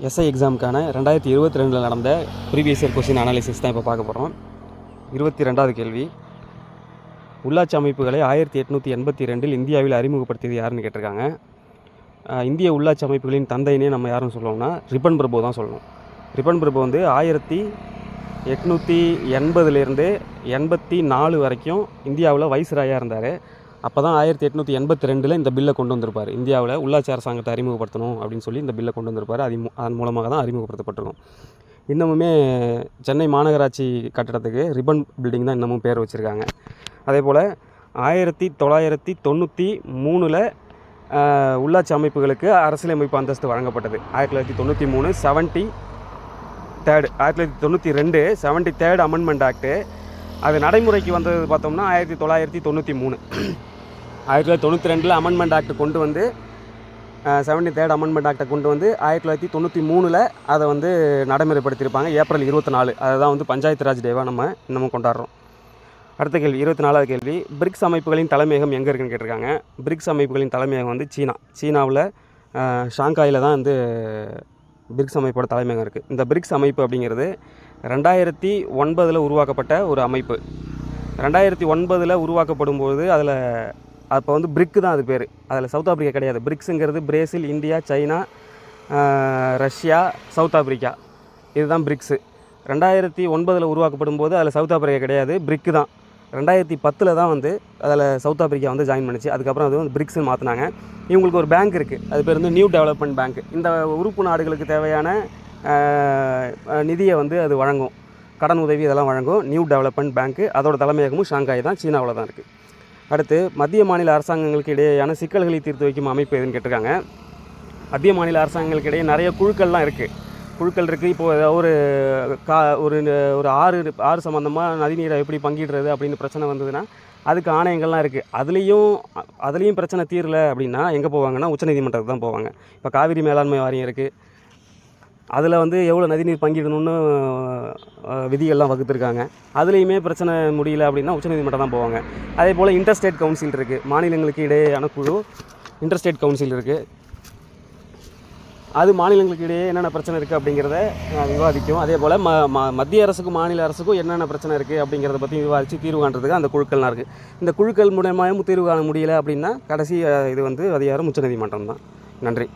SI எக்ஸாமுக்கான 2022 நடந்த previous year question analysis தான் இப்போ பார்க்க போகிறோம். 22வது கேள்வி, உள்ளாட்சி அமைப்புகளை 1882 இந்தியாவில் அறிமுகப்படுத்தியது யாருன்னு கேட்டிருக்காங்க. இந்திய உள்ளாட்சி அமைப்புகளின் தந்தைனே நம்ம யாருன்னு சொல்லுவோம்னா ரிப்பன் பிரபு தான் சொல்லணும். ரிப்பன் பிரபு வந்து 1880 84 வரைக்கும் இந்தியாவில் வைஸ்ராயாக இருந்தார். அப்போ தான் 1882 இந்த பில்லை கொண்டு வந்திருப்பார். இந்தியாவில் உள்ளாட்சி அரசாங்கத்தை அறிமுகப்படுத்தணும் அப்படின்னு சொல்லி இந்த பில்லை கொண்டு வந்திருப்பார். அதன் மூலமாக தான் அறிமுகப்படுத்தப்பட்டிருக்கும். இன்னமுமே சென்னை மாநகராட்சி கட்டடத்துக்கு ரிப்பன் பில்டிங் தான் இன்னமும் பேர் வச்சுருக்காங்க. அதே போல் 1993 உள்ளாட்சி அமைப்புகளுக்கு அரசியலமைப்பு அந்தஸ்து வழங்கப்பட்டது. 1993 1992 73rd அமெண்ட்மெண்ட் ஆக்டு. அது நடைமுறைக்கு வந்தது பார்த்தோம்னா 1993. 1992 அமெண்ட்மெண்ட் ஆக்ட் கொண்டு வந்து 73rd அமெண்ட்மெண்ட் ஆக்டை கொண்டு வந்து 1993 அதை வந்து நடைமுறைப்படுத்தியிருப்பாங்க. ஏப்ரல் 24 அதை தான் வந்து பஞ்சாயத்து ராஜ் டேவாக நம்ம இன்னமும் கொண்டாடுறோம். அடுத்த கேள்வி, 24வது கேள்வி, பிரிக்ஸ் அமைப்புகளின் தலைமையகம் எங்கே இருக்குன்னு கேட்டிருக்காங்க. பிரிக்ஸ் அமைப்புகளின் தலைமையகம் வந்து சீனாவில் ஷாங்காயில் தான் வந்து பிரிக்ஸ் அமைப்போட தலைமையகம் இருக்குது. இந்த பிரிக்ஸ் அமைப்பு அப்படிங்கிறது 2009 உருவாக்கப்பட்ட ஒரு அமைப்பு. 2009 உருவாக்கப்படும் போது அதில் அப்போ வந்து பிரிக்கு தான் அது பேர். அதில் சவுத் ஆப்பிரிக்கா கிடையாது. பிரிக்ஸுங்கிறது Brazil, India, China, Russia, South Africa, இதுதான் பிரிக்ஸு. 2009 உருவாக்கப்படும் போது அதில் சவுத் ஆப்பிரிக்கா கிடையாது, பிரிக்கு தான். 2010 தான் வந்து அதில் சவுத் ஆப்பிரிக்கா வந்து ஜாயின் பண்ணிச்சு. அதுக்கப்புறம் அது வந்து பிரிக்ஸ்னு மாற்றினாங்க. இவங்களுக்கு ஒரு பேங்க் இருக்குது, அது பேர் வந்து நியூ டெவலப்மெண்ட் பேங்க். இந்த உறுப்பு நாடுகளுக்கு தேவையான நிதியை வந்து அது வழங்கும், கடன் உதவி இதெல்லாம் வழங்கும் நியூ டெவலப்மெண்ட் பேங்க்கு. அதோட தலைமையகமும் ஷாங்காய் தான், சீனாவில் தான் இருக்குது. அடுத்து, மத்திய மாநில அரசாங்கங்களுக்கு இடையேயான சிக்கல்களை தீர்த்து வைக்கும் அமைப்பு எதுன்னு கேட்டிருக்காங்க. மத்திய மாநில அரசாங்கங்களுக்கு இடையே நிறைய குழுக்கள்லாம் இருக்குது. இப்போது ஒரு ஆறு சம்மந்தமாக நதிநீரை எப்படி பங்கிடுறது அப்படின்னு பிரச்சனை வந்ததுன்னா அதுக்கு ஆணையங்கள்லாம் இருக்குது. அதுலேயும் பிரச்சனை தீரல அப்படின்னா எங்கே போவாங்கன்னா உச்சநீதிமன்றத்துக்கு தான் போவாங்க. இப்போ காவிரி மேலாண்மை வாரியம் இருக்குது, அதில் வந்து எவ்வளோ நதிநீர் பங்கிடணும்னு விதிகள்லாம் வகுத்துருக்காங்க. அதுலேயுமே பிரச்சனை முடியல அப்படின்னா உச்சநீதிமன்றம் தான் போவாங்க. அதே போல் இன்டர்ஸ்டேட் கவுன்சில் இருக்குது, மாநிலங்களுக்கு இடையேயான குழு இன்டர்ஸ்டேட் கவுன்சில் இருக்குது. அது மாநிலங்களுக்கு இடையே என்னென்ன பிரச்சனை இருக்குது அப்படிங்கிறத விவாதிக்கும். அதே போல் மத்திய அரசுக்கும் மாநில அரசுக்கும் என்னென்ன பிரச்சனை இருக்குது அப்படிங்கிறத பற்றி விவாதித்து தீர்வு காண்றதுக்கு அந்த குழுக்கள்லாம் இருக்குது. இந்த குழுக்கள் மூலமாகவும் தீர்வு காண முடியல அப்படின்னா கடைசி இது வந்து அதிகாரம் உச்சநீதிமன்றம் தான். நன்றி.